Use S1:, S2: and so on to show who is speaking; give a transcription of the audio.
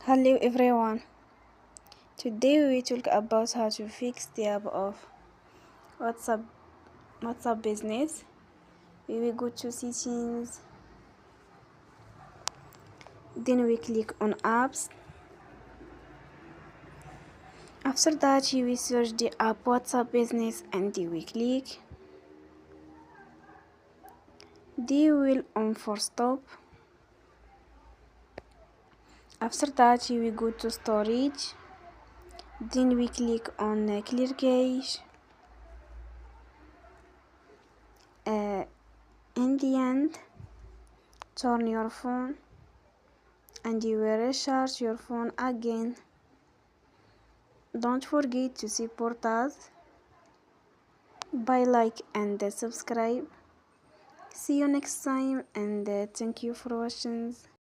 S1: Hello everyone. Today we talk about how to fix the app of WhatsApp business. We will go to settings, then we click on apps. After that you will search the app WhatsApp business and we click. They will on for stop. After that you will go to storage. Then we click on clear cache. In the end, turn your phone and you will recharge your phone again. Don't forget to support us by like and subscribe. See you next time and thank you for watching.